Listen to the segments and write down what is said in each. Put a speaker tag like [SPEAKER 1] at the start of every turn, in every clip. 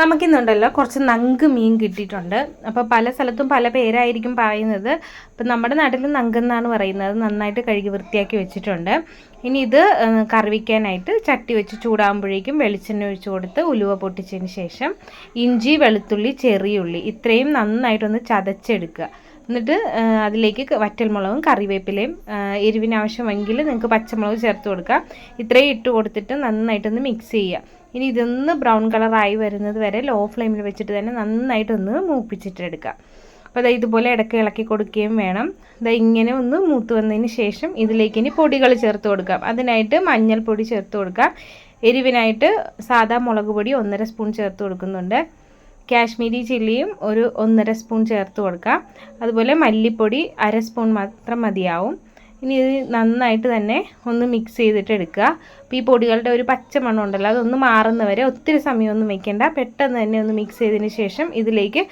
[SPEAKER 1] നമുക്കിന്നുണ്ടല്ലോ കുറച്ച് നങ്ക് മീൻ കിട്ടിയിട്ടുണ്ട്. അപ്പോൾ പല സ്ഥലത്തും പല പേരായിരിക്കും പറയുന്നത്. അപ്പം നമ്മുടെ നാട്ടിൽ നങ്കെന്നാണ് പറയുന്നത്. നന്നായിട്ട് കഴുകി വൃത്തിയാക്കി വെച്ചിട്ടുണ്ട്. ഇനി ഇത് കറി വയ്ക്കാനായിട്ട് ചട്ടി വെച്ച് ചൂടാകുമ്പോഴേക്കും വെളിച്ചെണ്ണ ഒഴിച്ച് കൊടുത്ത് ഉലുവ പൊട്ടിച്ചതിന് ശേഷം ഇഞ്ചി, വെളുത്തുള്ളി, ചെറിയ ഉള്ളി ഇത്രയും നന്നായിട്ടൊന്ന് ചതച്ചെടുക്കുക. എന്നിട്ട് അതിലേക്ക് വറ്റൽമുളകും കറിവേപ്പിലയും എരിവിനാവശ്യമെങ്കിൽ നിങ്ങൾക്ക് പച്ചമുളക് ചേർത്ത് കൊടുക്കാം. ഇത്രയും ഇട്ട് കൊടുത്തിട്ട് നന്നായിട്ടൊന്ന് മിക്സ് ചെയ്യുക. ഇനി ഇതൊന്ന് ബ്രൗൺ കളറായി വരുന്നത് വരെ ലോ ഫ്ലെയിമിൽ വെച്ചിട്ട് തന്നെ നന്നായിട്ടൊന്ന് മൂപ്പിച്ചിട്ടെടുക്കുക. അപ്പോൾ അത് ഇതുപോലെ ഇടയ്ക്ക് ഇളക്കി കൊടുക്കുകയും വേണം. ഇത് ഇങ്ങനെ ഒന്ന് മൂത്ത് വന്നതിന് ശേഷം ഇതിലേക്ക് ഇനി പൊടികൾ ചേർത്ത് കൊടുക്കാം. അതിനായിട്ട് മഞ്ഞൾപ്പൊടി ചേർത്ത് കൊടുക്കാം. എരിവിനായിട്ട് സാദാ മുളക് പൊടി 1.5 സ്പൂൺ ചേർത്ത് കൊടുക്കുന്നുണ്ട്. കാശ്മീരി ചില്ലിയും ഒരു 1.5 സ്പൂൺ ചേർത്ത് കൊടുക്കാം. അതുപോലെ മല്ലിപ്പൊടി 1/2 സ്പൂൺ മാത്രം മതിയാവും. ഇനി ഇത് നന്നായിട്ട് തന്നെ ഒന്ന് മിക്സ് ചെയ്തിട്ട് എടുക്കുക. അപ്പോൾ ഈ പൊടികളുടെ ഒരു പച്ച മണം ഉണ്ടല്ലോ അതൊന്ന് മാറുന്നവരെ ഒത്തിരി സമയമൊന്നും വെക്കേണ്ട. പെട്ടെന്ന് തന്നെ ഒന്ന് മിക്സ് ചെയ്തതിന് ശേഷം ഇതിലേക്ക്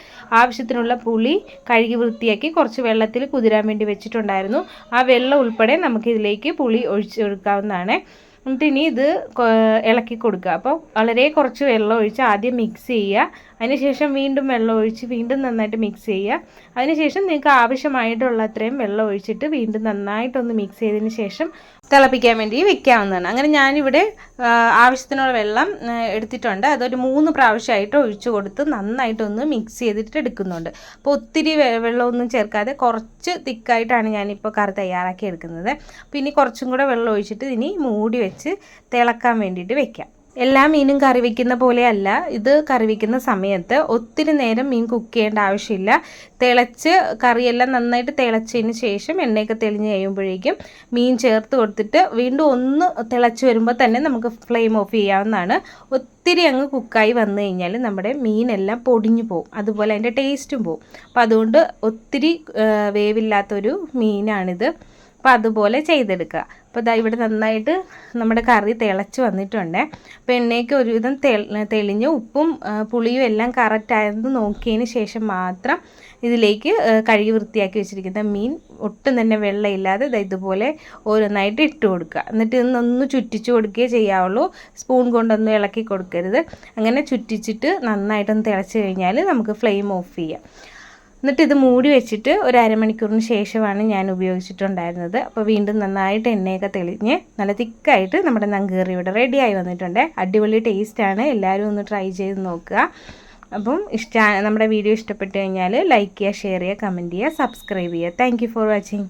[SPEAKER 1] ആവശ്യത്തിനുള്ള പുളി കഴുകി വൃത്തിയാക്കി കുറച്ച് വെള്ളത്തിൽ കുതിരാൻ വേണ്ടി വെച്ചിട്ടുണ്ടായിരുന്നു. ആ വെള്ളം ഉൾപ്പെടെ നമുക്ക് ഇതിലേക്ക് പുളി ഒഴിച്ച് കൊടുക്കാവുന്നതാണ്. എന്നിട്ട് ഇനി ഇത് ഇളക്കി കൊടുക്കുക. അപ്പോൾ വളരെ കുറച്ച് വെള്ളം ഒഴിച്ച് ആദ്യം മിക്സ് ചെയ്യുക. അതിനുശേഷം വീണ്ടും വെള്ളം ഒഴിച്ച് വീണ്ടും നന്നായിട്ട് മിക്സ് ചെയ്യുക. അതിനുശേഷം നിങ്ങൾക്ക് ആവശ്യമായിട്ടുള്ള അത്രയും വെള്ളം ഒഴിച്ചിട്ട് വീണ്ടും നന്നായിട്ടൊന്ന് മിക്സ് ചെയ്തതിന് ശേഷം തിളപ്പിക്കാൻ വേണ്ടി വെക്കാവുന്നതാണ്. അങ്ങനെ ഞാനിവിടെ ആവശ്യത്തിനുള്ള വെള്ളം എടുത്തിട്ടുണ്ട്. അതൊരു 3 പ്രാവശ്യമായിട്ട് ഒഴിച്ചു കൊടുത്ത് നന്നായിട്ടൊന്ന് മിക്സ് ചെയ്തിട്ട് എടുക്കുന്നുണ്ട്. അപ്പോൾ ഒത്തിരി വെള്ളമൊന്നും ചേർക്കാതെ കുറച്ച് തിക്കായിട്ടാണ് ഞാനിപ്പോൾ കറി തയ്യാറാക്കി എടുക്കുന്നത്. അപ്പോൾ ഇനി കുറച്ചും കൂടെ വെള്ളം ഒഴിച്ചിട്ട് ഇനി മൂടി വെച്ച് തിളക്കാൻ വേണ്ടിയിട്ട് വെക്കാം. എല്ലാ മീനും കറി വയ്ക്കുന്ന പോലെയല്ല. ഇത് കറി വയ്ക്കുന്ന സമയത്ത് ഒത്തിരി നേരം മീൻ കുക്ക് ചെയ്യേണ്ട ആവശ്യമില്ല. തിളച്ച് കറിയെല്ലാം നന്നായിട്ട് തിളച്ചതിന് ശേഷം എണ്ണയൊക്കെ തെളിഞ്ഞ് കഴിയുമ്പോഴേക്കും മീൻ ചേർത്ത് കൊടുത്തിട്ട് വീണ്ടും ഒന്ന് തിളച്ച് വരുമ്പോൾ തന്നെ നമുക്ക് ഫ്ലെയിം ഓഫ് ചെയ്യാവുന്നതാണ്. ഒത്തിരി അങ്ങ് കുക്കായി വന്നു കഴിഞ്ഞാൽ നമ്മുടെ മീനെല്ലാം പൊടിഞ്ഞു പോകും, അതുപോലെ അതിൻ്റെ ടേസ്റ്റും പോകും. അപ്പോൾ അതുകൊണ്ട് ഒത്തിരി വേവില്ലാത്തൊരു മീനാണിത്. അപ്പോൾ അതുപോലെ ചെയ്തെടുക്കുക. അപ്പോൾ ഇതാ ഇവിടെ നന്നായിട്ട് നമ്മുടെ കറി തിളച്ച് വന്നിട്ടുണ്ട്. അപ്പോൾ എണ്ണയ്ക്ക് ഒരുവിധം തെളിഞ്ഞ് ഉപ്പും പുളിയും എല്ലാം കറക്റ്റായെന്ന് നോക്കിയതിന് ശേഷം മാത്രം ഇതിലേക്ക് കഴുകി വൃത്തിയാക്കി വെച്ചിരിക്കുന്ന മീൻ ഒട്ടും തന്നെ വെള്ളമില്ലാതെ ഇതുപോലെ ഓരോന്നായിട്ട് ഇട്ട് കൊടുക്കുക. എന്നിട്ട് ഇതൊന്ന് ചുറ്റിച്ച് കൊടുക്കുകയേ ചെയ്യാവുള്ളൂ. സ്പൂൺ കൊണ്ടൊന്നും ഇളക്കി കൊടുക്കരുത്. അങ്ങനെ ചുറ്റിച്ചിട്ട് നന്നായിട്ടൊന്ന് തിളച്ച് കഴിഞ്ഞാൽ നമുക്ക് ഫ്ലെയിം ഓഫ് ചെയ്യാം. എന്നിട്ട് ഇത് മൂടി വെച്ചിട്ട് ഒരു അരമണിക്കൂറിന് ശേഷമാണ് ഞാൻ ഉപയോഗിച്ചിട്ടുണ്ടായിരുന്നത്. അപ്പോൾ വീണ്ടും നന്നായിട്ട് എണ്ണയൊക്കെ തെളിഞ്ഞ് നല്ല തിക്കായിട്ട് നമ്മുടെ നങ്കേറി ഇവിടെ റെഡിയായി വന്നിട്ടുണ്ട്. അടിപൊളി ടേസ്റ്റാണ്. എല്ലാവരും ഒന്ന് ട്രൈ ചെയ്ത് നോക്കുക. അപ്പം നമ്മുടെ വീഡിയോ ഇഷ്ടപ്പെട്ട് കഴിഞ്ഞാൽ ലൈക്ക് ചെയ്യുക, ഷെയർ ചെയ്യുക, കമൻറ്റ് ചെയ്യുക, സബ്സ്ക്രൈബ് ചെയ്യുക. Thank you for watching.